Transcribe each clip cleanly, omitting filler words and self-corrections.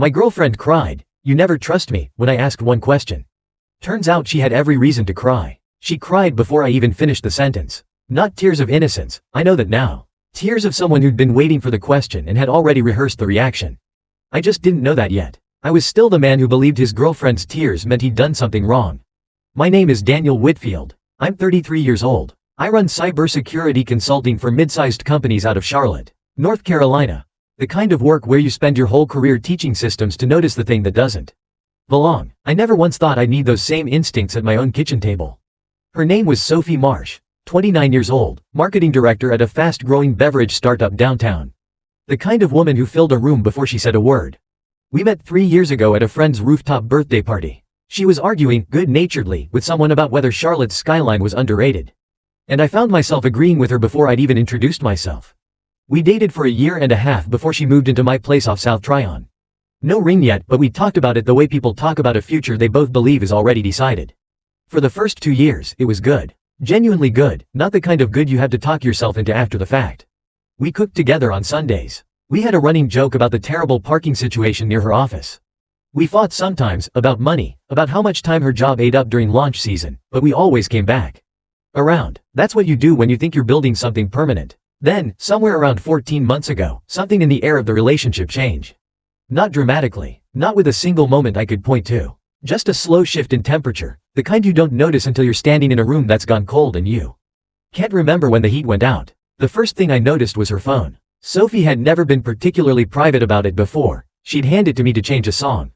My girlfriend cried, "You never trust me," when I asked one question. Turns out she had every reason to cry. She cried before I even finished the sentence. Not tears of innocence, I know that now. Tears of someone who'd been waiting for the question and had already rehearsed the reaction. I just didn't know that yet. I was still the man who believed his girlfriend's tears meant he'd done something wrong. My name is Daniel Whitfield. I'm 33 years old. I run cybersecurity consulting for mid-sized companies out of Charlotte, North Carolina. The kind of work where you spend your whole career teaching systems to notice the thing that doesn't belong. I never once thought I'd need those same instincts at my own kitchen table. Her name was Sophie Marsh, 29 years old, marketing director at a fast-growing beverage startup downtown. The kind of woman who filled a room before she said a word. We met 3 years ago at a friend's rooftop birthday party. She was arguing, good-naturedly, with someone about whether Charlotte's skyline was underrated. And I found myself agreeing with her before I'd even introduced myself. We dated for a year and a half before she moved into my place off South Tryon. No ring yet, but we talked about it the way people talk about a future they both believe is already decided. For the first 2 years, it was good. Genuinely good, not the kind of good you have to talk yourself into after the fact. We cooked together on Sundays. We had a running joke about the terrible parking situation near her office. We fought sometimes, about money, about how much time her job ate up during launch season, but we always came back around. That's what you do when you think you're building something permanent. Then, somewhere around 14 months ago, something in the air of the relationship changed. Not dramatically, not with a single moment I could point to. Just a slow shift in temperature, the kind you don't notice until you're standing in a room that's gone cold and you can't remember when the heat went out. The first thing I noticed was her phone. Sophie had never been particularly private about it before. She'd hand it to me to change a song.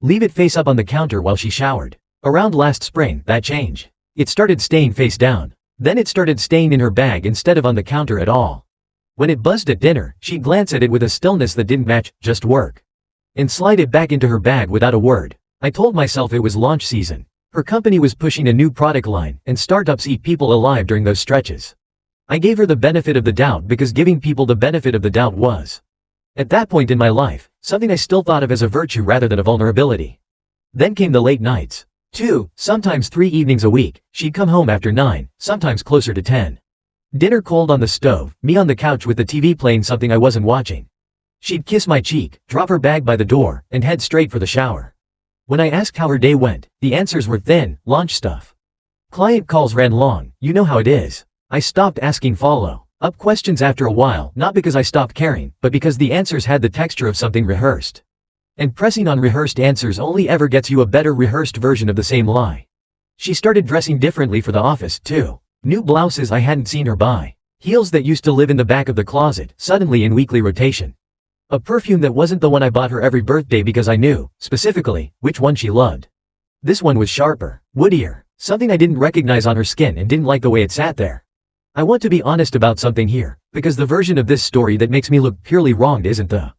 Leave it face up on the counter while she showered. Around last spring, that changed. It started staying face down. Then it started staying in her bag instead of on the counter at all. When it buzzed at dinner, she'd glance at it with a stillness that didn't match, just work. And slide it back into her bag without a word. I told myself it was launch season. Her company was pushing a new product line, and startups eat people alive during those stretches. I gave her the benefit of the doubt because giving people the benefit of the doubt was, at that point in my life, something I still thought of as a virtue rather than a vulnerability. Then came the late nights. 2, sometimes 3 evenings a week. She'd come home after 9, sometimes closer to 10. Dinner cold on the stove, me on the couch with the TV playing something I wasn't watching. She'd kiss my cheek, drop her bag by the door, and head straight for the shower. When I asked how her day went, the answers were thin, launch stuff. Client calls ran long, you know how it is. I stopped asking follow-up questions after a while, not because I stopped caring, but because the answers had the texture of something rehearsed. And pressing on rehearsed answers only ever gets you a better rehearsed version of the same lie. She started dressing differently for the office, too. New blouses I hadn't seen her buy. Heels that used to live in the back of the closet, suddenly in weekly rotation. A perfume that wasn't the one I bought her every birthday because I knew, specifically, which one she loved. This one was sharper, woodier, something I didn't recognize on her skin and didn't like the way it sat there. I want to be honest about something here, because the version of this story that makes me look purely wronged isn't the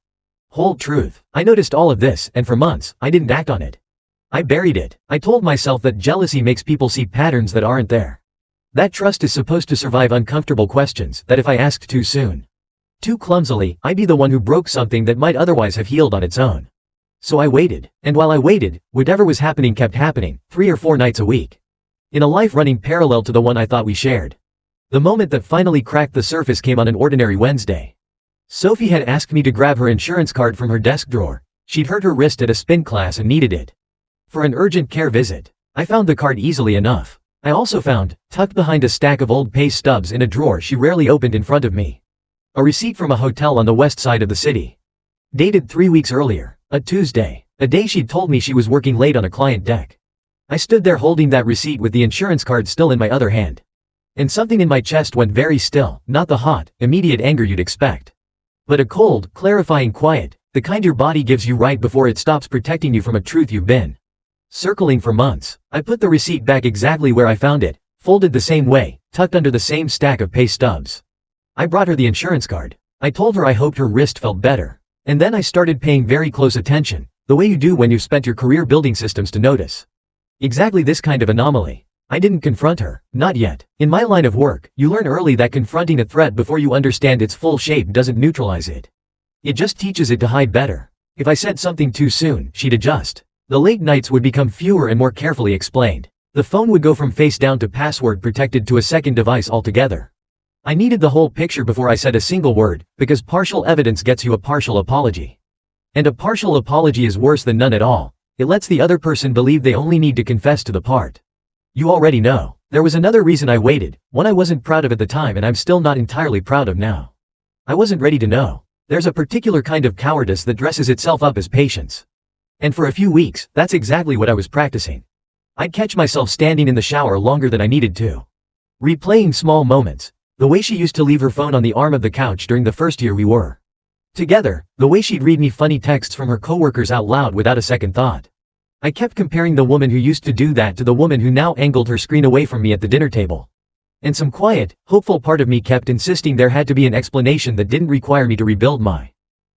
whole truth. I noticed all of this, and for months, I didn't act on it. I buried it. I told myself that jealousy makes people see patterns that aren't there. That trust is supposed to survive uncomfortable questions, that if I asked too soon, too clumsily, I'd be the one who broke something that might otherwise have healed on its own. So I waited. And while I waited, whatever was happening kept happening, 3 or 4 nights a week. In a life running parallel to the one I thought we shared. The moment that finally cracked the surface came on an ordinary Wednesday. Sophie had asked me to grab her insurance card from her desk drawer. She'd hurt her wrist at a spin class and needed it for an urgent care visit. I found the card easily enough. I also found, tucked behind a stack of old pay stubs in a drawer she rarely opened in front of me, a receipt from a hotel on the west side of the city. Dated 3 weeks earlier, a Tuesday, a day she'd told me she was working late on a client deck. I stood there holding that receipt with the insurance card still in my other hand. And something in my chest went very still, not the hot, immediate anger you'd expect. But a cold, clarifying quiet, the kind your body gives you right before it stops protecting you from a truth you've been circling for months. I put the receipt back exactly where I found it, folded the same way, tucked under the same stack of pay stubs. I brought her the insurance card. I told her I hoped her wrist felt better. And then I started paying very close attention, the way you do when you've spent your career building systems to notice exactly this kind of anomaly. I didn't confront her, not yet. In my line of work, you learn early that confronting a threat before you understand its full shape doesn't neutralize it. It just teaches it to hide better. If I said something too soon, she'd adjust. The late nights would become fewer and more carefully explained. The phone would go from face down to password protected to a second device altogether. I needed the whole picture before I said a single word, because partial evidence gets you a partial apology. And a partial apology is worse than none at all. It lets the other person believe they only need to confess to the part. You already know. There was another reason I waited, one I wasn't proud of at the time and I'm still not entirely proud of now. I wasn't ready to know. There's a particular kind of cowardice that dresses itself up as patience. And for a few weeks, that's exactly what I was practicing. I'd catch myself standing in the shower longer than I needed to. Replaying small moments. The way she used to leave her phone on the arm of the couch during the first year we were together, the way she'd read me funny texts from her coworkers out loud without a second thought. I kept comparing the woman who used to do that to the woman who now angled her screen away from me at the dinner table. And some quiet, hopeful part of me kept insisting there had to be an explanation that didn't require me to rebuild my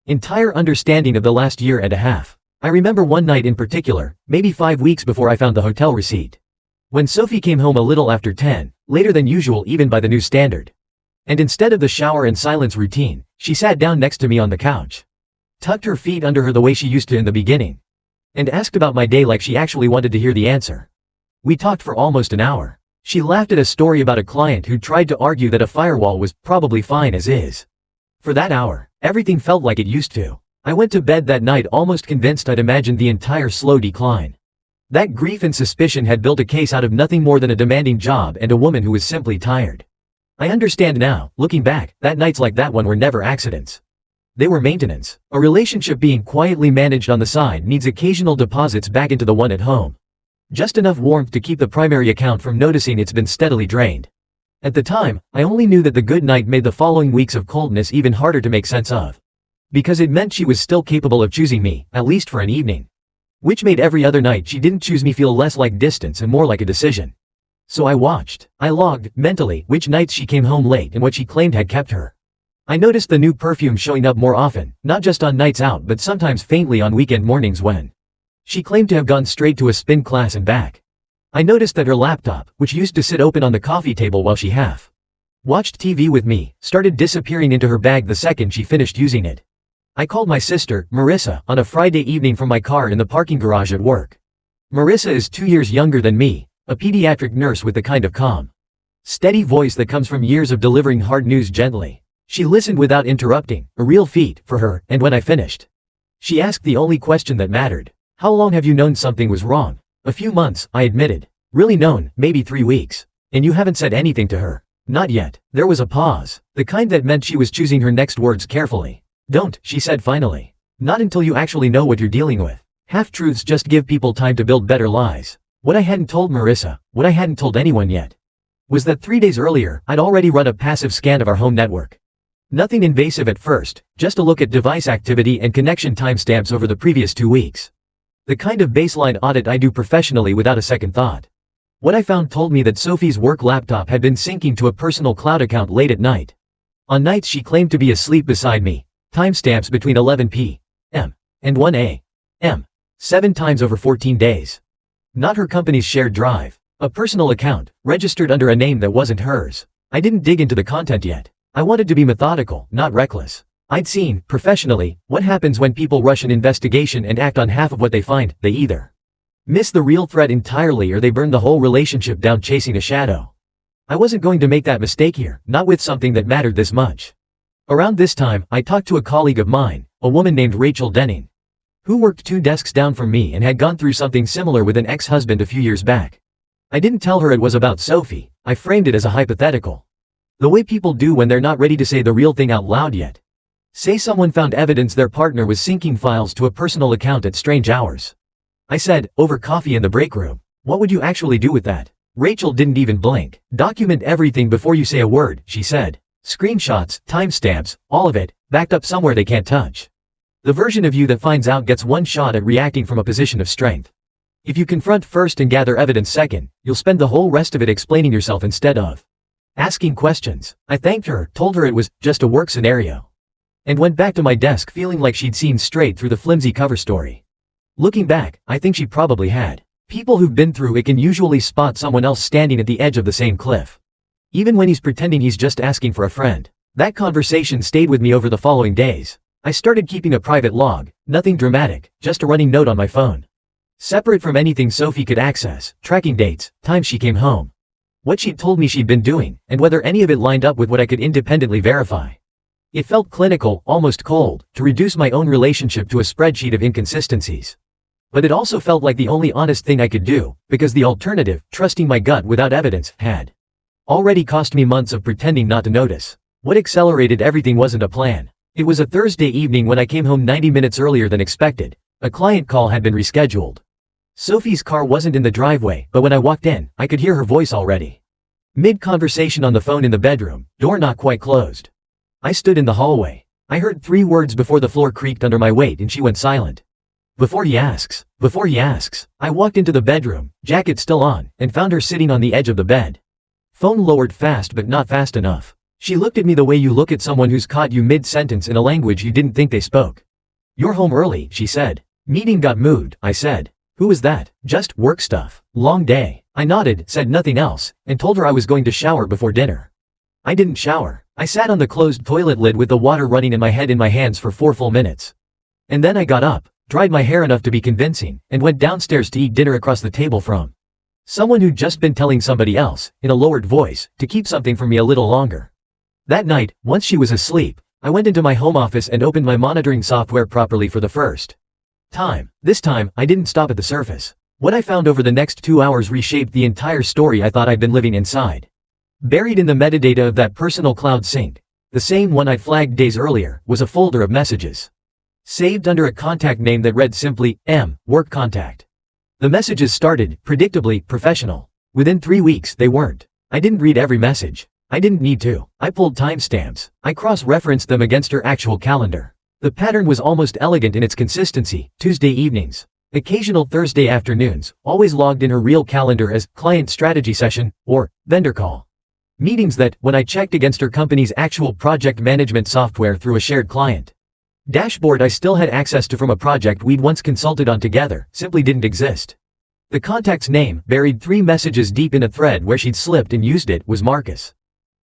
entire understanding of the last year and a half. I remember one night in particular, maybe 5 weeks before I found the hotel receipt. When Sophie came home a little after 10, later than usual even by the new standard. And instead of the shower and silence routine, she sat down next to me on the couch. Tucked her feet under her the way she used to in the beginning. And asked about my day like she actually wanted to hear the answer. We talked for almost an hour. She laughed at a story about a client who tried to argue that a firewall was probably fine as is. For that hour, everything felt like it used to. I went to bed that night almost convinced I'd imagined the entire slow decline. That grief and suspicion had built a case out of nothing more than a demanding job and a woman who was simply tired. I understand now, looking back, that nights like that one were never accidents. They were maintenance. A relationship being quietly managed on the side needs occasional deposits back into the one at home. Just enough warmth to keep the primary account from noticing it's been steadily drained. At the time, I only knew that the good night made the following weeks of coldness even harder to make sense of. Because it meant she was still capable of choosing me, at least for an evening. Which made every other night she didn't choose me feel less like distance and more like a decision. So I watched. I logged, mentally, which nights she came home late and what she claimed had kept her. I noticed the new perfume showing up more often, not just on nights out but sometimes faintly on weekend mornings when she claimed to have gone straight to a spin class and back. I noticed that her laptop, which used to sit open on the coffee table while she watched TV with me, started disappearing into her bag the second she finished using it. I called my sister, Marissa, on a Friday evening from my car in the parking garage at work. Marissa is 2 years younger than me, a pediatric nurse with the kind of calm, steady voice that comes from years of delivering hard news gently. She listened without interrupting, a real feat for her, and when I finished, she asked the only question that mattered. How long have you known something was wrong? A few months, I admitted. Really known, maybe 3 weeks. And you haven't said anything to her? Not yet. There was a pause, the kind that meant she was choosing her next words carefully. Don't, she said finally. Not until you actually know what you're dealing with. Half-truths just give people time to build better lies. What I hadn't told Marissa, what I hadn't told anyone yet, was that 3 days earlier, I'd already run a passive scan of our home network. Nothing invasive at first, just a look at device activity and connection timestamps over the previous 2 weeks. The kind of baseline audit I do professionally without a second thought. What I found told me that Sophie's work laptop had been syncing to a personal cloud account late at night. On nights she claimed to be asleep beside me, timestamps between 11 p.m. and 1 a.m. 7 times over 14 days. Not her company's shared drive. A personal account, registered under a name that wasn't hers. I didn't dig into the content yet. I wanted to be methodical, not reckless. I'd seen, professionally, what happens when people rush an investigation and act on half of what they find. They either miss the real threat entirely or they burn the whole relationship down chasing a shadow. I wasn't going to make that mistake here, not with something that mattered this much. Around this time, I talked to a colleague of mine, a woman named Rachel Denning, who worked 2 desks down from me and had gone through something similar with an ex-husband a few years back. I didn't tell her it was about Sophie, I framed it as a hypothetical. The way people do when they're not ready to say the real thing out loud yet. Say someone found evidence their partner was syncing files to a personal account at strange hours. I said, over coffee in the break room. What would you actually do with that? Rachel didn't even blink. Document everything before you say a word, she said. Screenshots, timestamps, all of it, backed up somewhere they can't touch. The version of you that finds out gets one shot at reacting from a position of strength. If you confront first and gather evidence second, you'll spend the whole rest of it explaining yourself instead of asking questions. I thanked her, told her it was just a work scenario, and went back to my desk feeling like she'd seen straight through the flimsy cover story. Looking back, I think she probably had. People who've been through it can usually spot someone else standing at the edge of the same cliff, even when he's pretending he's just asking for a friend. That conversation stayed with me over the following days. I started keeping a private log, nothing dramatic, just a running note on my phone. Separate from anything Sophie could access, tracking dates, times she came home, what she'd told me she'd been doing, and whether any of it lined up with what I could independently verify. It felt clinical, almost cold, to reduce my own relationship to a spreadsheet of inconsistencies. But it also felt like the only honest thing I could do, because the alternative, trusting my gut without evidence, had already cost me months of pretending not to notice. What accelerated everything wasn't a plan. It was a Thursday evening when I came home 90 minutes earlier than expected. A client call had been rescheduled. Sophie's car wasn't in the driveway, but when I walked in, I could hear her voice already. Mid-conversation on the phone in the bedroom, door not quite closed. I stood in the hallway. I heard 3 words before the floor creaked under my weight and she went silent. Before he asks. I walked into the bedroom, jacket still on, and found her sitting on the edge of the bed. Phone lowered fast but not fast enough. She looked at me the way you look at someone who's caught you mid-sentence in a language you didn't think they spoke. "You're home early," she said. "Meeting got moved," I said. "Who was that?" "Just work stuff. Long day." I nodded, said nothing else, and told her I was going to shower before dinner. I didn't shower. I sat on the closed toilet lid with the water running in my head in my hands for 4 full minutes. And then I got up, dried my hair enough to be convincing, and went downstairs to eat dinner across the table from someone who'd just been telling somebody else, in a lowered voice, to keep something from me a little longer. That night, once she was asleep, I went into my home office and opened my monitoring software properly for the first time. This time, I didn't stop at the surface. What I found over the next 2 hours reshaped the entire story I thought I'd been living inside. Buried in the metadata of that personal cloud sync, the same one I'd flagged days earlier, was a folder of messages. Saved under a contact name that read simply, M, work contact. The messages started, predictably, professional. Within 3 weeks, they weren't. I didn't read every message. I didn't need to. I pulled timestamps. I cross-referenced them against her actual calendar. The pattern was almost elegant in its consistency. Tuesday evenings. Occasional Thursday afternoons, always logged in her real calendar as client strategy session or vendor call. Meetings that, when I checked against her company's actual project management software through a shared client dashboard I still had access to from a project we'd once consulted on together, simply didn't exist. The contact's name, buried 3 messages deep in a thread where she'd slipped and used it, was Marcus.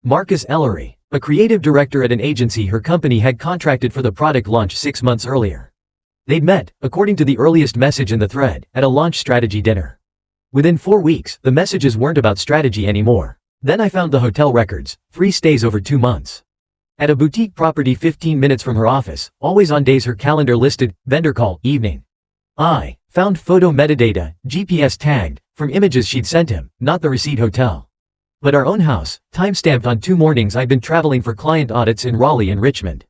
Marcus Ellery, a creative director at an agency her company had contracted for the product launch 6 months earlier. They'd met, according to the earliest message in the thread, at a launch strategy dinner. Within 4 weeks, the messages weren't about strategy anymore. Then I found the hotel records, 3 stays over 2 months. At a boutique property 15 minutes from her office, always on days her calendar listed, vendor call, evening. I found photo metadata, GPS tagged, from images she'd sent him, not the receipt hotel. But our own house, timestamped on 2 mornings I'd been traveling for client audits in Raleigh and Richmond.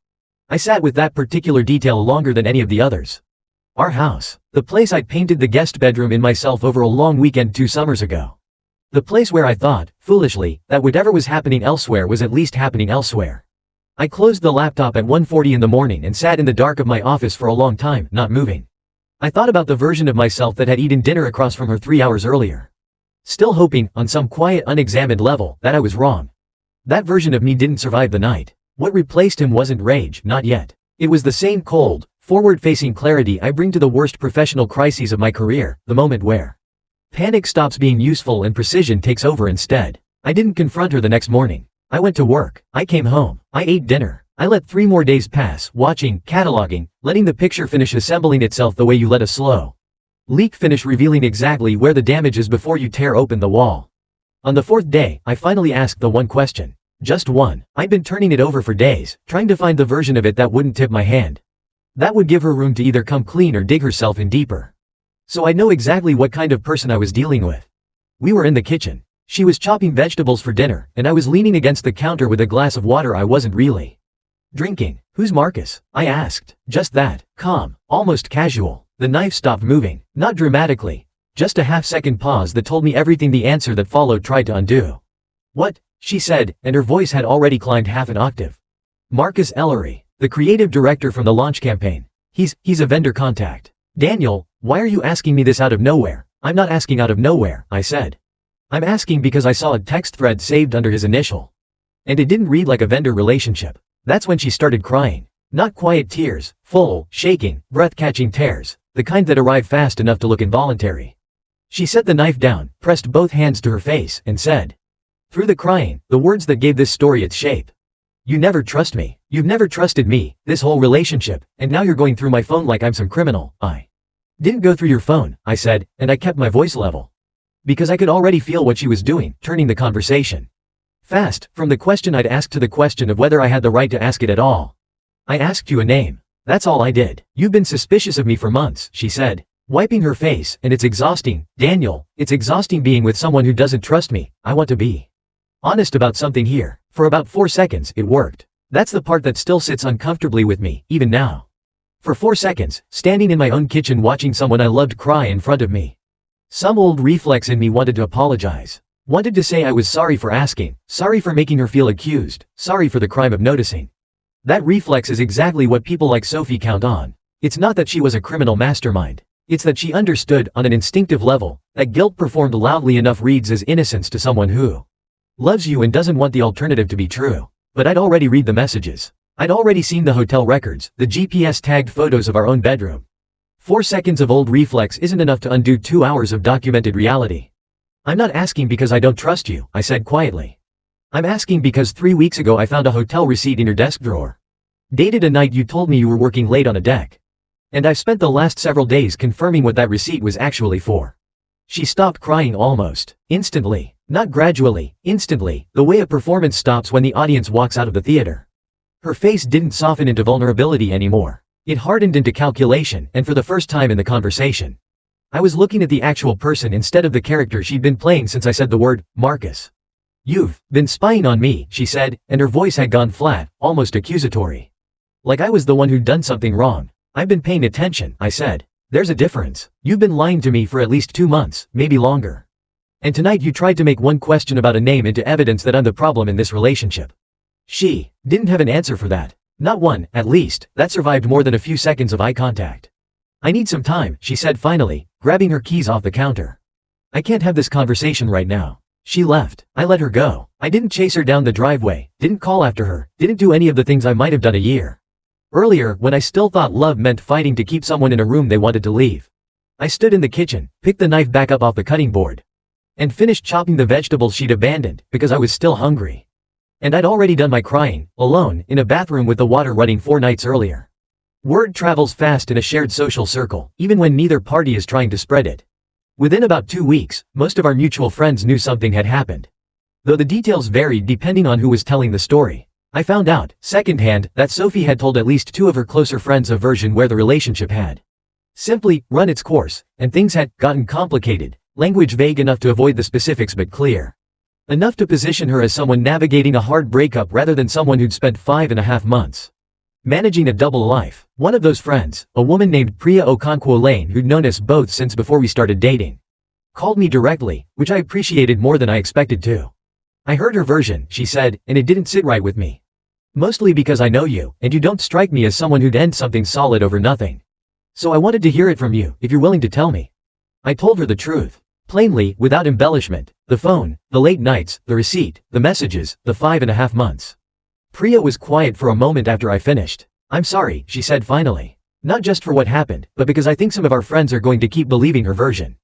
I sat with that particular detail longer than any of the others. Our house. The place I'd painted the guest bedroom in myself over a long weekend 2 summers ago. The place where I thought, foolishly, that whatever was happening elsewhere was at least happening elsewhere. I closed the laptop at 1:40 in the morning and sat in the dark of my office for a long time, not moving. I thought about the version of myself that had eaten dinner across from her 3 hours earlier. Still hoping, on some quiet unexamined level, that I was wrong. That version of me didn't survive the night. What replaced him wasn't rage, not yet. It was the same cold, forward-facing clarity I bring to the worst professional crises of my career, the moment where panic stops being useful and precision takes over instead. I didn't confront her the next morning. I went to work. I came home. I ate dinner. I let 3 more days pass, watching, cataloging, letting the picture finish assembling itself the way you let a slow leak finish revealing exactly where the damage is before you tear open the wall. On the 4th day, I finally asked the one question. Just one. I'd been turning it over for days, trying to find the version of it that wouldn't tip my hand. That would give her room to either come clean or dig herself in deeper. So I know exactly what kind of person I was dealing with. We were in the kitchen. She was chopping vegetables for dinner, and I was leaning against the counter with a glass of water I wasn't really drinking. "Who's Marcus?" I asked. Just that. Calm. Almost casual. The knife stopped moving. Not dramatically. Just a half-second pause that told me everything the answer that followed tried to undo. "What?" she said, and her voice had already climbed half an octave. "Marcus Ellery, the creative director from the launch campaign. He's a vendor contact." "Daniel, why are you asking me this out of nowhere?" "I'm not asking out of nowhere," I said. "I'm asking because I saw a text thread saved under his initial. And it didn't read like a vendor relationship." That's when she started crying. Not quiet tears, full, shaking, breath-catching tears, the kind that arrive fast enough to look involuntary. She set the knife down, pressed both hands to her face, and said, through the crying, the words that gave this story its shape. "You never trust me. You've never trusted me, this whole relationship, and now you're going through my phone like I'm some criminal." "I didn't go through your phone," I said, and I kept my voice level. Because I could already feel what she was doing, turning the conversation Fast, from the question I'd asked to the question of whether I had the right to ask it at all. I asked you a name. That's all I did. You've been suspicious of me for months, she said, wiping her face, and it's exhausting, Daniel, it's exhausting being with someone who doesn't trust me. I want to be honest about something here. For about 4 seconds, it worked. That's the part that still sits uncomfortably with me, even now. For 4 seconds, standing in my own kitchen watching someone I loved cry in front of me. Some old reflex in me wanted to apologize. Wanted to say I was sorry for asking, sorry for making her feel accused, sorry for the crime of noticing. That reflex is exactly what people like Sophie count on. It's not that she was a criminal mastermind. It's that she understood, on an instinctive level, that guilt performed loudly enough reads as innocence to someone who loves you and doesn't want the alternative to be true. But I'd already read the messages. I'd already seen the hotel records, the GPS-tagged photos of our own bedroom. 4 seconds of old reflex isn't enough to undo 2 hours of documented reality. I'm not asking because I don't trust you, I said quietly. I'm asking because 3 weeks ago I found a hotel receipt in your desk drawer. Dated a night you told me you were working late on a deck. And I've spent the last several days confirming what that receipt was actually for. She stopped crying almost instantly. Not gradually, instantly, the way a performance stops when the audience walks out of the theater. Her face didn't soften into vulnerability anymore. It hardened into calculation, and for the first time in the conversation, I was looking at the actual person instead of the character she'd been playing since I said the word, Marcus. You've been spying on me, she said, and her voice had gone flat, almost accusatory. Like I was the one who'd done something wrong. I've been paying attention, I said. There's a difference. You've been lying to me for at least 2 months, maybe longer. And tonight you tried to make one question about a name into evidence that I'm the problem in this relationship. She didn't have an answer for that. Not one, at least, that survived more than a few seconds of eye contact. I need some time, she said finally, grabbing her keys off the counter. I can't have this conversation right now. She left. I let her go. I didn't chase her down the driveway, didn't call after her, didn't do any of the things I might have done a year earlier when I still thought love meant fighting to keep someone in a room they wanted to leave. I stood in the kitchen, picked the knife back up off the cutting board, and finished chopping the vegetables she'd abandoned because I was still hungry. And I'd already done my crying, alone, in a bathroom with the water running 4 nights earlier. Word travels fast in a shared social circle, even when neither party is trying to spread it. Within about 2 weeks, most of our mutual friends knew something had happened. Though the details varied depending on who was telling the story. I found out, secondhand, that Sophie had told at least 2 of her closer friends a version where the relationship had simply run its course, and things had gotten complicated, language vague enough to avoid the specifics but clear enough to position her as someone navigating a hard breakup rather than someone who'd spent 5.5 months managing a double life. One of those friends, a woman named Priya Okonkwo Lane who'd known us both since before we started dating, called me directly, which I appreciated more than I expected to. I heard her version, she said, and it didn't sit right with me. Mostly because I know you, and you don't strike me as someone who'd end something solid over nothing. So I wanted to hear it from you, if you're willing to tell me. I told her the truth. Plainly, without embellishment. The phone, the late nights, the receipt, the messages, the 5.5 months. Priya was quiet for a moment after I finished. I'm sorry, she said finally. Not just for what happened, but because I think some of our friends are going to keep believing her version.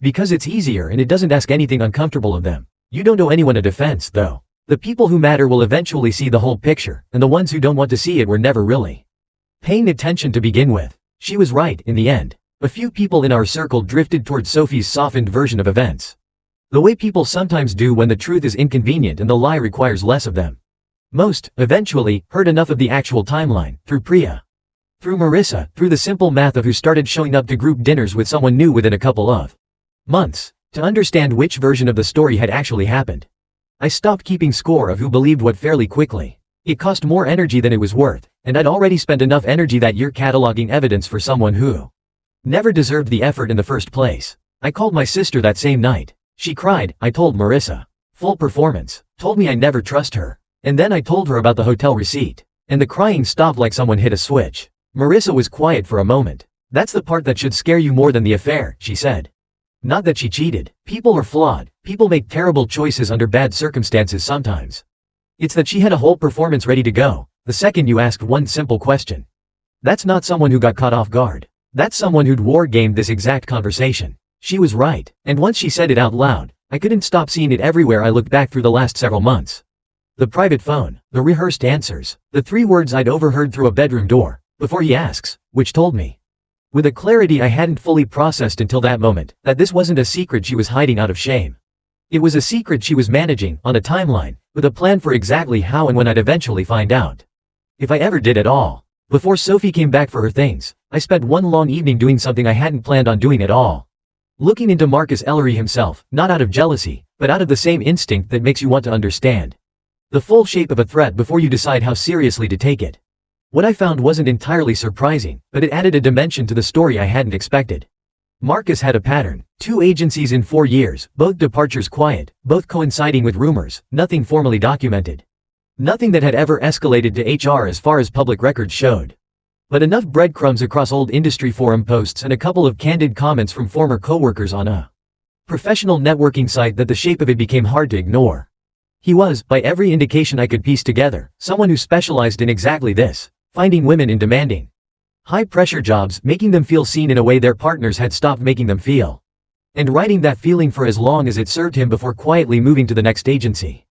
Because it's easier and it doesn't ask anything uncomfortable of them. You don't owe anyone a defense, though. The people who matter will eventually see the whole picture, and the ones who don't want to see it were never really paying attention to begin with. She was right, in the end. A few people in our circle drifted towards Sophie's softened version of events. The way people sometimes do when the truth is inconvenient and the lie requires less of them. Most, eventually, heard enough of the actual timeline, through Priya. Through Marissa, through the simple math of who started showing up to group dinners with someone new within a couple of months, to understand which version of the story had actually happened. I stopped keeping score of who believed what fairly quickly. It cost more energy than it was worth, and I'd already spent enough energy that year cataloging evidence for someone who never deserved the effort in the first place. I called my sister that same night. She cried, I told Marissa. Full performance. Told me I never trust her. And then I told her about the hotel receipt. And the crying stopped like someone hit a switch. Marissa was quiet for a moment. That's the part that should scare you more than the affair, she said. Not that she cheated. People are flawed. People make terrible choices under bad circumstances sometimes. It's that she had a whole performance ready to go, the second you asked one simple question. That's not someone who got caught off guard. That's someone who'd war-gamed this exact conversation. She was right, and once she said it out loud, I couldn't stop seeing it everywhere I looked back through the last several months. The private phone, the rehearsed answers, the 3 words I'd overheard through a bedroom door, before he asks, which told me, with a clarity I hadn't fully processed until that moment, that this wasn't a secret she was hiding out of shame. It was a secret she was managing, on a timeline, with a plan for exactly how and when I'd eventually find out. If I ever did at all. Before Sophie came back for her things, I spent one long evening doing something I hadn't planned on doing at all. Looking into Marcus Ellery himself, not out of jealousy, but out of the same instinct that makes you want to understand the full shape of a threat before you decide how seriously to take it. What I found wasn't entirely surprising, but it added a dimension to the story I hadn't expected. Marcus had a pattern: 2 agencies in 4 years, both departures quiet, both coinciding with rumors, nothing formally documented. Nothing that had ever escalated to HR as far as public records showed. But enough breadcrumbs across old industry forum posts and a couple of candid comments from former coworkers on a professional networking site that the shape of it became hard to ignore. He was, by every indication I could piece together, someone who specialized in exactly this: finding women in demanding, high-pressure jobs, making them feel seen in a way their partners had stopped making them feel, and riding that feeling for as long as it served him before quietly moving to the next agency.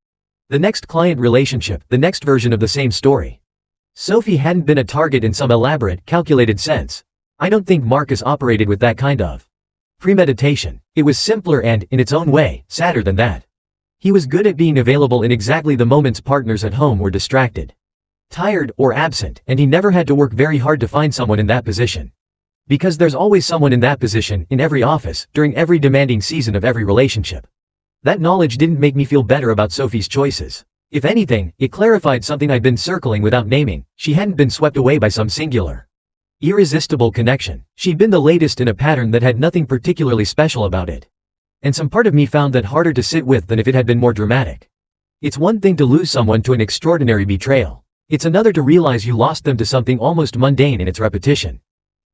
The next client relationship, the next version of the same story. Sophie hadn't been a target in some elaborate, calculated sense. I don't think Marcus operated with that kind of premeditation. It was simpler and, in its own way, sadder than that. He was good at being available in exactly the moments partners at home were distracted, tired, or absent, and he never had to work very hard to find someone in that position. Because there's always someone in that position, in every office, during every demanding season of every relationship. That knowledge didn't make me feel better about Sophie's choices. If anything, it clarified something I'd been circling without naming: she hadn't been swept away by some singular, irresistible connection. She'd been the latest in a pattern that had nothing particularly special about it. And some part of me found that harder to sit with than if it had been more dramatic. It's one thing to lose someone to an extraordinary betrayal. It's another to realize you lost them to something almost mundane in its repetition.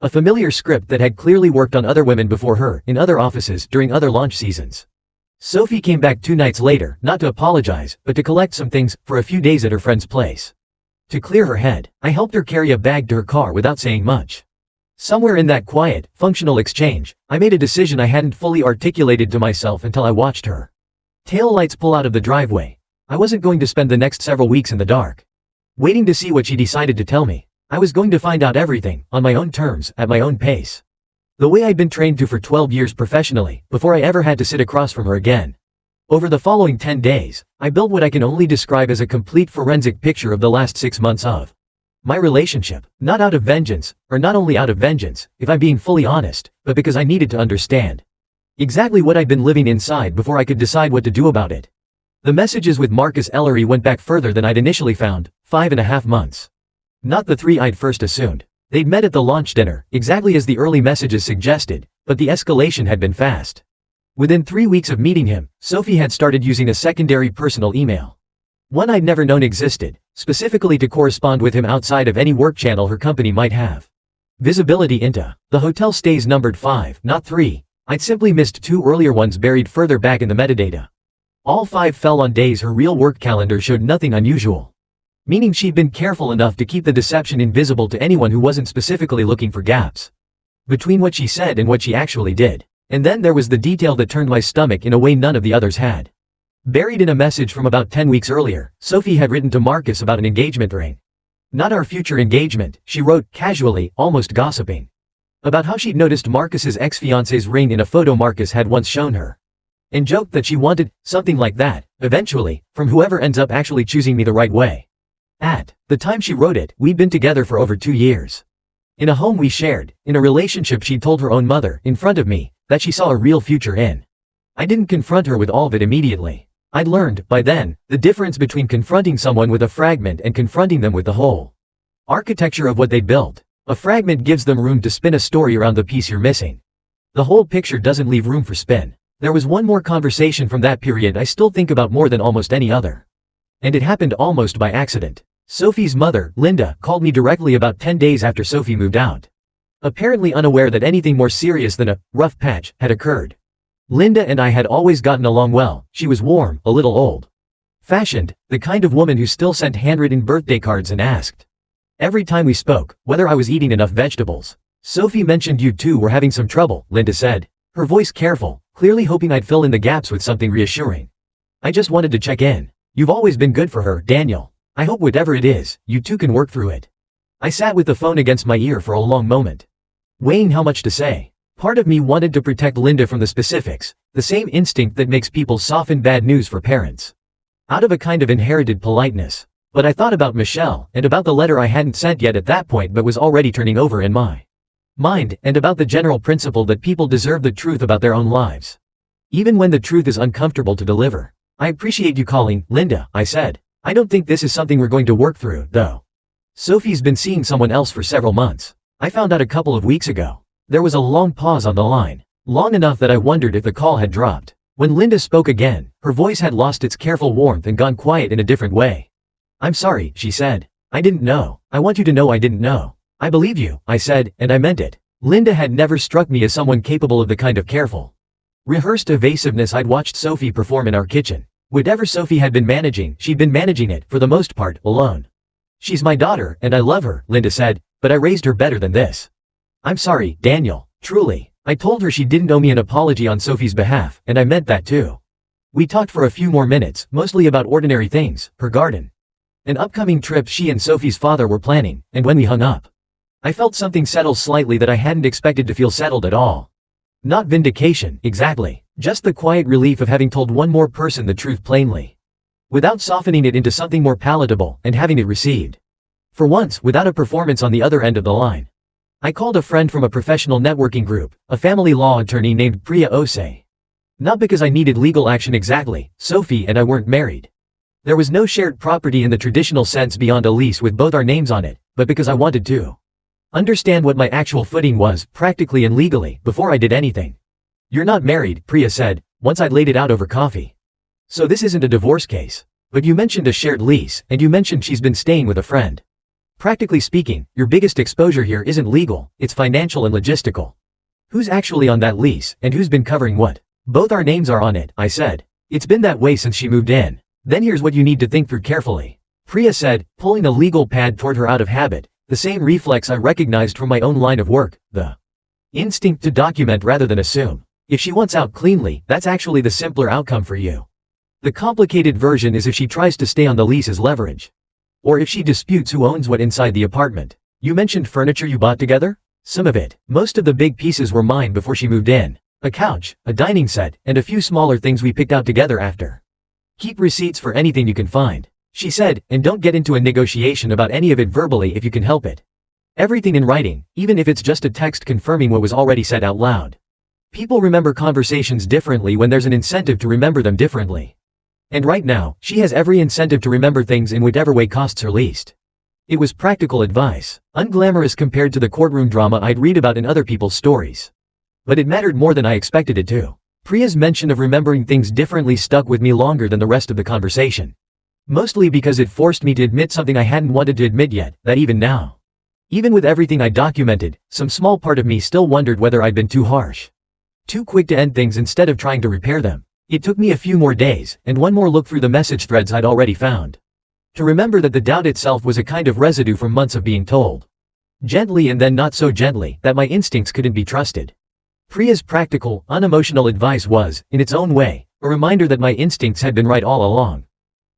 A familiar script that had clearly worked on other women before her, in other offices, during other launch seasons. Sophie came back 2 nights later, not to apologize, but to collect some things, for a few days at her friend's place. To clear her head, I helped her carry a bag to her car without saying much. Somewhere in that quiet, functional exchange, I made a decision I hadn't fully articulated to myself until I watched her taillights pull out of the driveway. I wasn't going to spend the next several weeks in the dark, waiting to see what she decided to tell me. I was going to find out everything, on my own terms, at my own pace. The way I'd been trained to for 12 years professionally, before I ever had to sit across from her again. Over the following 10 days, I built what I can only describe as a complete forensic picture of the last 6 months of my relationship. Not out of vengeance, or not only out of vengeance, if I'm being fully honest, but because I needed to understand exactly what I'd been living inside before I could decide what to do about it. The messages with Marcus Ellery went back further than I'd initially found: 5.5 months. Not the 3 I'd first assumed. They'd met at the launch dinner, exactly as the early messages suggested, but the escalation had been fast. Within 3 weeks of meeting him, Sophie had started using a secondary personal email. One I'd never known existed, specifically to correspond with him outside of any work channel her company might have. Visibility into the hotel stays numbered 5, not 3. I'd simply missed 2 earlier ones buried further back in the metadata. All 5 fell on days her real work calendar showed nothing unusual. Meaning she'd been careful enough to keep the deception invisible to anyone who wasn't specifically looking for gaps between what she said and what she actually did. And then there was the detail that turned my stomach in a way none of the others had. Buried in a message from about 10 weeks earlier, Sophie had written to Marcus about an engagement ring. Not our future engagement, she wrote, casually, almost gossiping. About how she'd noticed Marcus's ex-fiance's ring in a photo Marcus had once shown her. And joked that she wanted something like that, eventually, from whoever ends up actually choosing me the right way. At the time she wrote it, we'd been together for over 2 years. In a home we shared, in a relationship she'd told her own mother, in front of me, that she saw a real future in. I didn't confront her with all of it immediately. I'd learned, by then, the difference between confronting someone with a fragment and confronting them with the whole architecture of what they'd built. A fragment gives them room to spin a story around the piece you're missing. The whole picture doesn't leave room for spin. There was one more conversation from that period I still think about more than almost any other. And it happened almost by accident. Sophie's mother, Linda, called me directly about 10 days after Sophie moved out. Apparently unaware that anything more serious than a rough patch had occurred. Linda and I had always gotten along well. She was warm, a little old-fashioned, the kind of woman who still sent handwritten birthday cards and asked every time we spoke whether I was eating enough vegetables. Sophie mentioned you two were having some trouble, Linda said, her voice careful, clearly hoping I'd fill in the gaps with something reassuring. I just wanted to check in. You've always been good for her, Daniel. I hope whatever it is, you two can work through it. I sat with the phone against my ear for a long moment, weighing how much to say. Part of me wanted to protect Linda from the specifics, the same instinct that makes people soften bad news for parents. Out of a kind of inherited politeness. But I thought about Michelle, and about the letter I hadn't sent yet at that point but was already turning over in my mind, and about the general principle that people deserve the truth about their own lives. Even when the truth is uncomfortable to deliver. I appreciate you calling, Linda, I said. I don't think this is something we're going to work through, though. Sophie's been seeing someone else for several months. I found out a couple of weeks ago. There was a long pause on the line. Long enough that I wondered if the call had dropped. When Linda spoke again, her voice had lost its careful warmth and gone quiet in a different way. I'm sorry, she said. I didn't know. I want you to know I didn't know. I believe you, I said, and I meant it. Linda had never struck me as someone capable of the kind of careful, rehearsed evasiveness I'd watched Sophie perform in our kitchen. Whatever Sophie had been managing, she'd been managing it, for the most part, alone. She's my daughter, and I love her, Linda said, but I raised her better than this. I'm sorry, Daniel, truly. I told her she didn't owe me an apology on Sophie's behalf, and I meant that too. We talked for a few more minutes, mostly about ordinary things, her garden, an upcoming trip she and Sophie's father were planning, and when we hung up, I felt something settle slightly that I hadn't expected to feel settled at all. Not vindication, exactly, just the quiet relief of having told one more person the truth plainly, without softening it into something more palatable, and having it received. For once, without a performance on the other end of the line. I called a friend from a professional networking group, a family law attorney named Priya Ose. Not because I needed legal action exactly, Sophie and I weren't married. There was no shared property in the traditional sense beyond a lease with both our names on it, but because I wanted to understand what my actual footing was, practically and legally, before I did anything. You're not married, Priya said, once I'd laid it out over coffee. So this isn't a divorce case. But you mentioned a shared lease, and you mentioned she's been staying with a friend. Practically speaking, your biggest exposure here isn't legal, it's financial and logistical. Who's actually on that lease, and who's been covering what? Both our names are on it, I said. It's been that way since she moved in. Then here's what you need to think through carefully. Priya said, pulling the legal pad toward her out of habit, the same reflex I recognized from my own line of work, the instinct to document rather than assume. If she wants out cleanly, that's actually the simpler outcome for you. The complicated version is if she tries to stay on the lease as leverage. Or if she disputes who owns what inside the apartment. You mentioned furniture you bought together? Some of it. Most of the big pieces were mine before she moved in. A couch, a dining set, and a few smaller things we picked out together after. Keep receipts for anything you can find, she said, and don't get into a negotiation about any of it verbally if you can help it. Everything in writing, even if it's just a text confirming what was already said out loud. People remember conversations differently when there's an incentive to remember them differently. And right now, she has every incentive to remember things in whatever way costs her least. It was practical advice, unglamorous compared to the courtroom drama I'd read about in other people's stories. But it mattered more than I expected it to. Priya's mention of remembering things differently stuck with me longer than the rest of the conversation. Mostly because it forced me to admit something I hadn't wanted to admit yet, that even now, even with everything I documented, some small part of me still wondered whether I'd been too harsh. Too quick to end things instead of trying to repair them. It took me a few more days, and one more look through the message threads I'd already found, to remember that the doubt itself was a kind of residue from months of being told, gently and then not so gently, that my instincts couldn't be trusted. Priya's practical, unemotional advice was, in its own way, a reminder that my instincts had been right all along.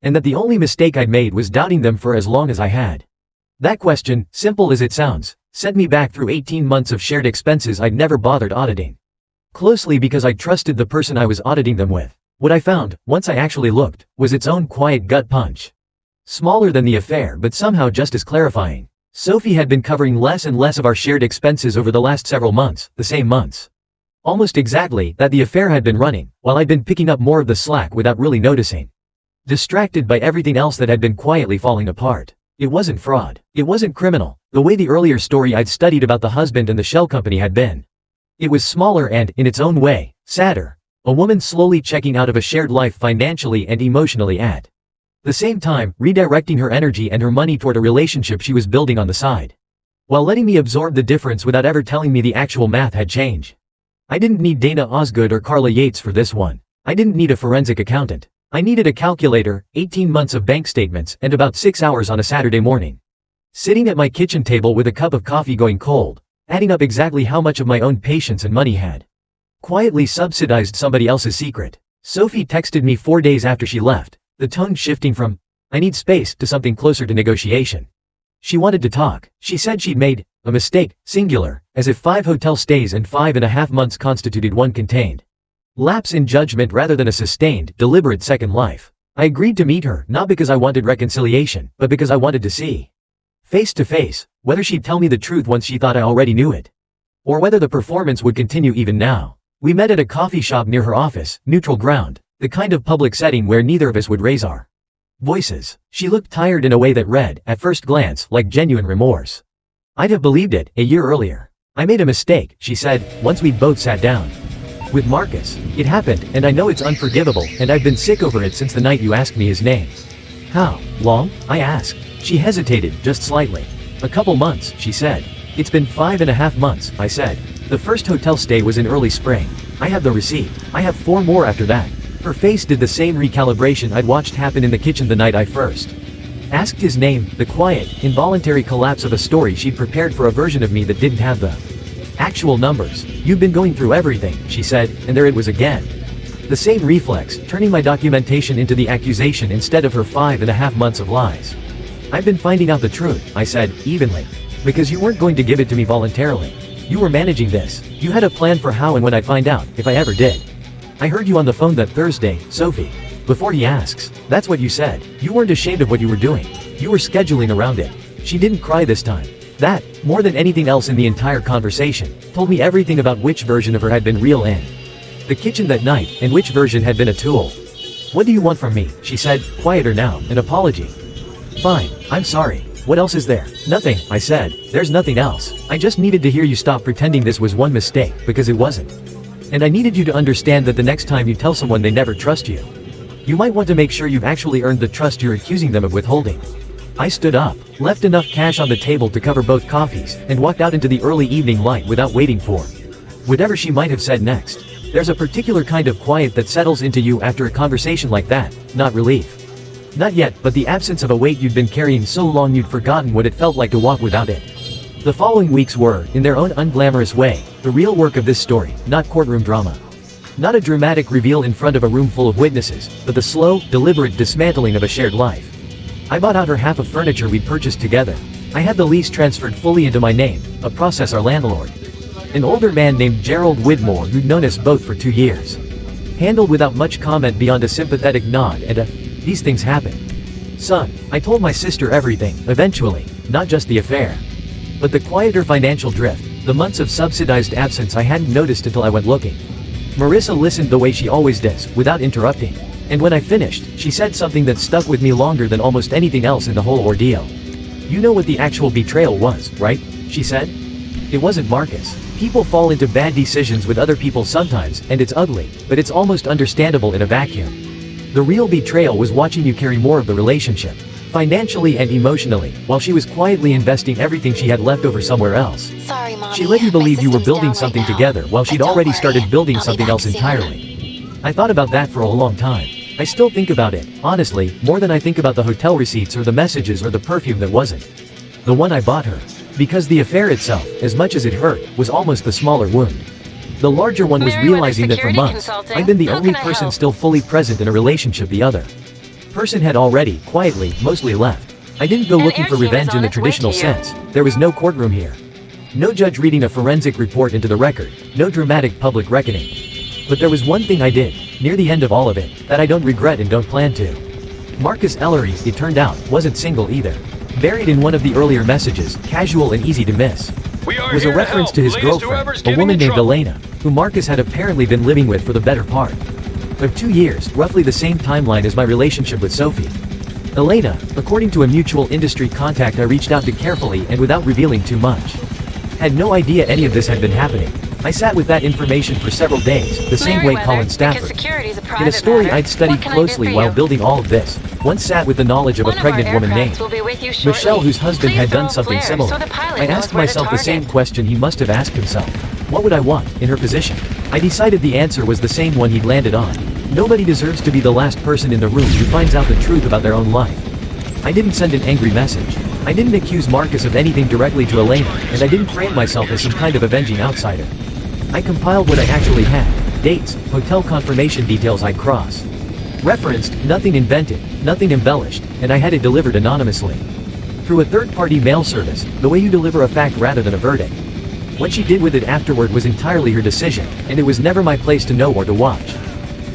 And that the only mistake I'd made was doubting them for as long as I had. That question, simple as it sounds, sent me back through 18 months of shared expenses I'd never bothered auditing. Closely because I trusted the person I was auditing them with. What I found, once I actually looked, was its own quiet gut punch. Smaller than the affair but somehow just as clarifying. Sophie had been covering less and less of our shared expenses over the last several months, the same months. Almost exactly, that the affair had been running, while I'd been picking up more of the slack without really noticing. Distracted by everything else that had been quietly falling apart. It wasn't fraud. It wasn't criminal, the way the earlier story I'd studied about the husband and the shell company had been. It was smaller and, in its own way, sadder. A woman slowly checking out of a shared life financially and emotionally at the same time, redirecting her energy and her money toward a relationship she was building on the side. While letting me absorb the difference without ever telling me the actual math had changed. I didn't need Dana Osgood or Carla Yates for this one. I didn't need a forensic accountant. I needed a calculator, 18 months of bank statements, and about 6 hours on a Saturday morning. Sitting at my kitchen table with a cup of coffee going cold, adding up exactly how much of my own patience and money had quietly subsidized somebody else's secret. Sophie texted me 4 days after she left, the tone shifting from, I need space, to something closer to negotiation. She wanted to talk. She said she'd made A mistake, singular, as if 5 hotel stays and 5.5 months constituted one contained lapse in judgment rather than a sustained, deliberate second life. I agreed to meet her, not because I wanted reconciliation, but because I wanted to see, face to face, whether she'd tell me the truth once she thought I already knew it, or whether the performance would continue even now. We met at a coffee shop near her office, neutral ground, the kind of public setting where neither of us would raise our voices. She looked tired in a way that read, at first glance, like genuine remorse. I'd have believed it, a year earlier. I made a mistake, she said, once we'd both sat down with Marcus. It happened, and I know it's unforgivable, and I've been sick over it since the night you asked me his name. How long? I asked. She hesitated, just slightly. A couple months, she said. It's been 5.5 months, I said. The first hotel stay was in early spring. I have the receipt. I have 4 more after that. Her face did the same recalibration I'd watched happen in the kitchen the night I first asked his name, the quiet, involuntary collapse of a story she'd prepared for a version of me that didn't have the actual numbers. You've been going through everything, she said, and there it was again. The same reflex, turning my documentation into the accusation instead of her 5.5 months of lies. I've been finding out the truth, I said, evenly. Because you weren't going to give it to me voluntarily. You were managing this. You had a plan for how and when I'd find out, if I ever did. I heard you on the phone that Thursday, Sophie. Before he asks. That's what you said. You weren't ashamed of what you were doing. You were scheduling around it. She didn't cry this time. That, more than anything else in the entire conversation, told me everything about which version of her had been real in the kitchen that night, and which version had been a tool. What do you want from me? She said, quieter now, an apology. Fine, I'm sorry. What else is there? Nothing, I said. There's nothing else. I just needed to hear you stop pretending this was one mistake, because it wasn't. And I needed you to understand that the next time you tell someone they never trust you, you might want to make sure you've actually earned the trust you're accusing them of withholding. I stood up, left enough cash on the table to cover both coffees, and walked out into the early evening light without waiting for whatever she might have said next. There's a particular kind of quiet that settles into you after a conversation like that, not relief. Not yet, but the absence of a weight you'd been carrying so long you'd forgotten what it felt like to walk without it. The following weeks were, in their own unglamorous way, the real work of this story, not courtroom drama. Not a dramatic reveal in front of a room full of witnesses, but the slow, deliberate dismantling of a shared life. I bought out her half of furniture we'd purchased together. I had the lease transferred fully into my name, a process our landlord, an older man named Gerald Widmore who'd known us both for 2 years, handled without much comment beyond a sympathetic nod and a, these things happen. Son, I told my sister everything, eventually, not just the affair. But the quieter financial drift, the months of subsidized absence I hadn't noticed until I went looking. Marissa listened the way she always does, without interrupting. And when I finished, she said something that stuck with me longer than almost anything else in the whole ordeal. You know what the actual betrayal was, right? She said. It wasn't Marcus. People fall into bad decisions with other people sometimes, and it's ugly, but it's almost understandable in a vacuum. The real betrayal was watching you carry more of the relationship, financially and emotionally, while she was quietly investing everything she had left over somewhere else. Sorry, Mommy. She let you believe you were building something together while she'd already started building something else entirely. I thought about that for a long time. I still think about it, honestly, more than I think about the hotel receipts or the messages or the perfume that wasn't the one I bought her. Because the affair itself, as much as it hurt, was almost the smaller wound. The larger one was realizing that for months, I'd been the only person still fully present in a relationship the other person had already, quietly, mostly left. I didn't go looking for revenge in the traditional sense. There was no courtroom here. No judge reading a forensic report into the record. No dramatic public reckoning. But there was one thing I did, near the end of all of it, that I don't regret and don't plan to. Marcus Ellery, it turned out, wasn't single either. Buried in one of the earlier messages, casual and easy to miss, was a reference to his girlfriend, a woman named Elena, who Marcus had apparently been living with for the better part of 2 years, roughly the same timeline as my relationship with Sophie. Elena, according to a mutual industry contact I reached out to carefully and without revealing too much, had no idea any of this had been happening. I sat with that information for several days, the same way Colin Stafford, in a story I'd studied closely while building all of this, once sat with the knowledge of a pregnant woman named Michelle whose husband had done something similar. I asked myself the same question he must have asked himself. What would I want, in her position? I decided the answer was the same one he'd landed on. Nobody deserves to be the last person in the room who finds out the truth about their own life. I didn't send an angry message. I didn't accuse Marcus of anything directly to Elena, and I didn't frame myself as some kind of avenging outsider. I compiled what I actually had, dates, hotel confirmation details I'd cross-referenced, nothing invented, nothing embellished, and I had it delivered anonymously. Through a third-party mail service, the way you deliver a fact rather than a verdict. What she did with it afterward was entirely her decision, and it was never my place to know or to watch.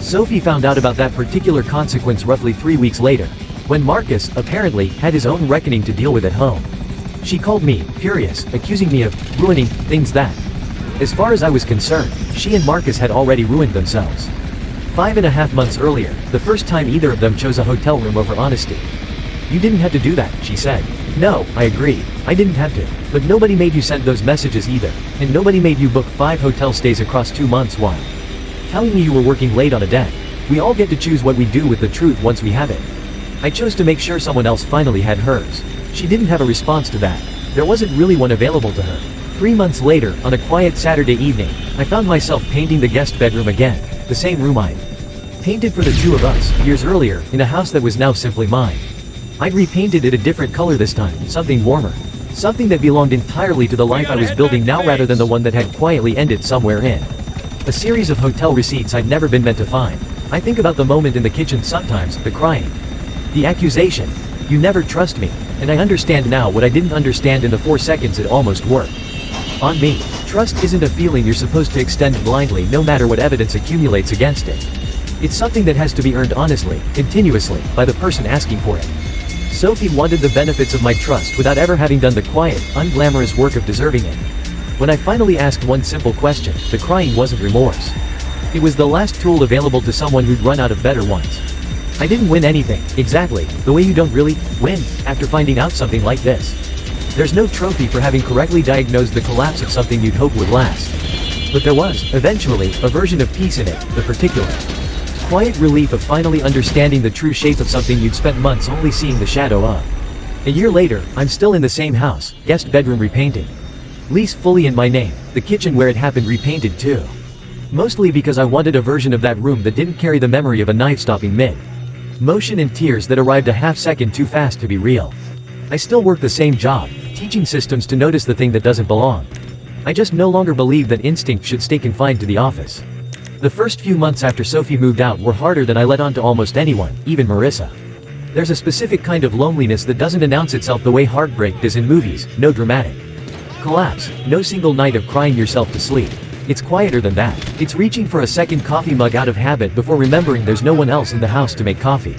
Sophie found out about that particular consequence roughly 3 weeks later, when Marcus, apparently, had his own reckoning to deal with at home. She called me, furious, accusing me of ruining things that, as far as I was concerned, she and Marcus had already ruined themselves. 5.5 months earlier, the first time either of them chose a hotel room over honesty. You didn't have to do that, she said. No, I agreed. I didn't have to. But nobody made you send those messages either, and nobody made you book 5 hotel stays across 2 months while telling me you were working late on a debt. We all get to choose what we do with the truth once we have it. I chose to make sure someone else finally had hers. She didn't have a response to that. There wasn't really one available to her. 3 months later, on a quiet Saturday evening, I found myself painting the guest bedroom again, the same room I'd painted for the two of us, years earlier, in a house that was now simply mine. I'd repainted it a different color this time, something warmer. Something that belonged entirely to the life I was building now rather than the one that had quietly ended somewhere in a series of hotel receipts I'd never been meant to find. I think about the moment in the kitchen sometimes, the crying. The accusation. You never trust me. And I understand now what I didn't understand in the 4 seconds it almost worked. On me. Trust isn't a feeling you're supposed to extend blindly no matter what evidence accumulates against it. It's something that has to be earned honestly, continuously, by the person asking for it. Sophie wanted the benefits of my trust without ever having done the quiet, unglamorous work of deserving it. When I finally asked one simple question, the crying wasn't remorse. It was the last tool available to someone who'd run out of better ones. I didn't win anything, exactly, the way you don't really win after finding out something like this. There's no trophy for having correctly diagnosed the collapse of something you'd hope would last. But there was, eventually, a version of peace in it, the particular quiet relief of finally understanding the true shape of something you'd spent months only seeing the shadow of. A year later, I'm still in the same house, guest bedroom repainted. Lease fully in my name, the kitchen where it happened repainted too. Mostly because I wanted a version of that room that didn't carry the memory of a knife stopping mid-motion and tears that arrived a half-second too fast to be real. I still work the same job, teaching systems to notice the thing that doesn't belong. I just no longer believe that instinct should stay confined to the office. The first few months after Sophie moved out were harder than I let on to almost anyone, even Marissa. There's a specific kind of loneliness that doesn't announce itself the way heartbreak does in movies, no dramatic collapse, no single night of crying yourself to sleep. It's quieter than that. It's reaching for a second coffee mug out of habit before remembering there's no one else in the house to make coffee.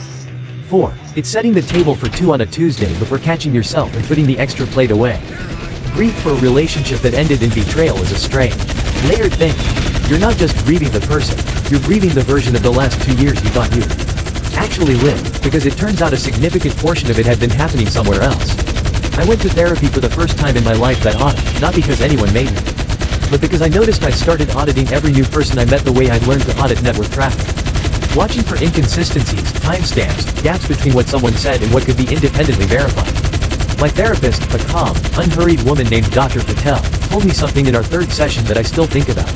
4. It's setting the table for 2 on a Tuesday before catching yourself and putting the extra plate away. Grief for a relationship that ended in betrayal is a strange, layered thing. You're not just grieving the person, you're grieving the version of the last 2 years you thought you actually lived, because it turns out a significant portion of it had been happening somewhere else. I went to therapy for the first time in my life that autumn, not because anyone made me, but because I noticed I'd started auditing every new person I met the way I'd learned to audit network traffic. Watching for inconsistencies, timestamps, gaps between what someone said and what could be independently verified. My therapist, a calm, unhurried woman named Dr. Patel, told me something in our 3rd session that I still think about.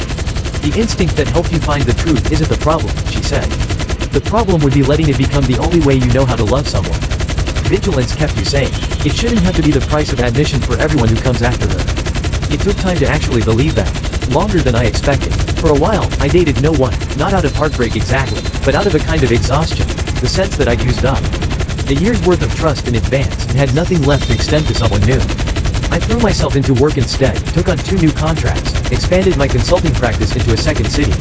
The instinct that helped you find the truth isn't the problem, she said. The problem would be letting it become the only way you know how to love someone. Vigilance kept you safe. It shouldn't have to be the price of admission for everyone who comes after her. It took time to actually believe that. Longer than I expected. For a while, I dated no one, not out of heartbreak exactly, but out of a kind of exhaustion, the sense that I'd used up a year's worth of trust in advance and had nothing left to extend to someone new. I threw myself into work instead, took on 2 new contracts, expanded my consulting practice into a second city.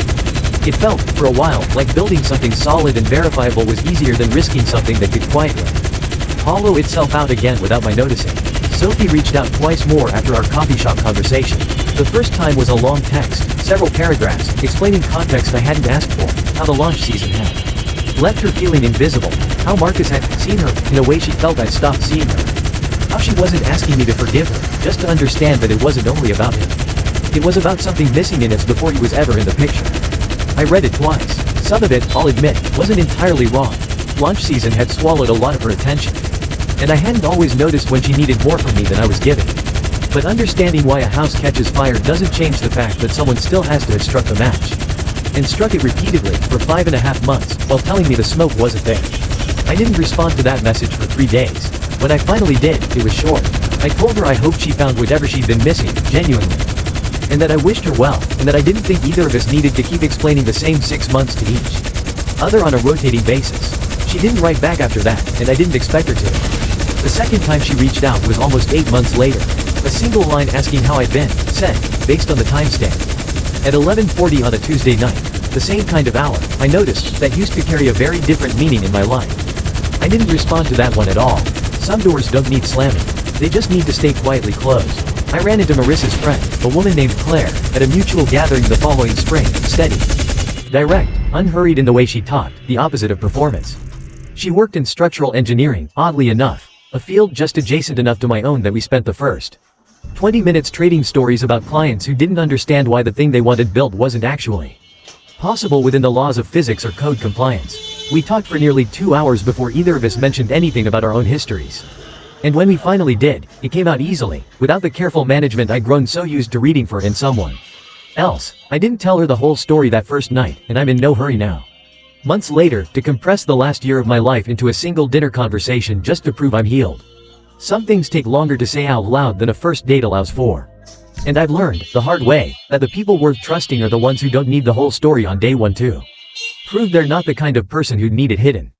It felt, for a while, like building something solid and verifiable was easier than risking something that could quietly hollow itself out again without my noticing. Sophie reached out twice more after our coffee shop conversation. The first time was a long text, several paragraphs, explaining context I hadn't asked for, how the launch season had left her feeling invisible, how Marcus had seen her in a way she felt I'd stopped seeing her, how she wasn't asking me to forgive her, just to understand that it wasn't only about him. It was about something missing in us before he was ever in the picture. I read it twice. Some of it, I'll admit, wasn't entirely wrong. Launch season had swallowed a lot of her attention, and I hadn't always noticed when she needed more from me than I was giving. But understanding why a house catches fire doesn't change the fact that someone still has to have struck the match. And struck it repeatedly, for 5.5 months, while telling me the smoke wasn't there. I didn't respond to that message for 3 days. When I finally did, it was short. I told her I hoped she found whatever she'd been missing, genuinely. And that I wished her well, and that I didn't think either of us needed to keep explaining the same 6 months to each other on a rotating basis. She didn't write back after that, and I didn't expect her to. The second time she reached out was almost 8 months later. A single line asking how I'd been, sent, based on the timestamp. At 11:40 on a Tuesday night, the same kind of hour, I noticed that used to carry a very different meaning in my life. I didn't respond to that one at all. Some doors don't need slamming. They just need to stay quietly closed. I ran into Marissa's friend, a woman named Claire, at a mutual gathering the following spring, steady. Direct, unhurried in the way she talked, the opposite of performance. She worked in structural engineering, oddly enough, a field just adjacent enough to my own that we spent the first 20 minutes trading stories about clients who didn't understand why the thing they wanted built wasn't actually possible within the laws of physics or code compliance. We talked for nearly 2 hours before either of us mentioned anything about our own histories. And when we finally did, it came out easily, without the careful management I'd grown so used to reading for in someone else. I didn't tell her the whole story that first night, and I'm in no hurry now. Months later, to compress the last year of my life into a single dinner conversation just to prove I'm healed. Some things take longer to say out loud than a first date allows for. And I've learned, the hard way, that the people worth trusting are the ones who don't need the whole story on day one too. Prove they're not the kind of person who'd need it hidden.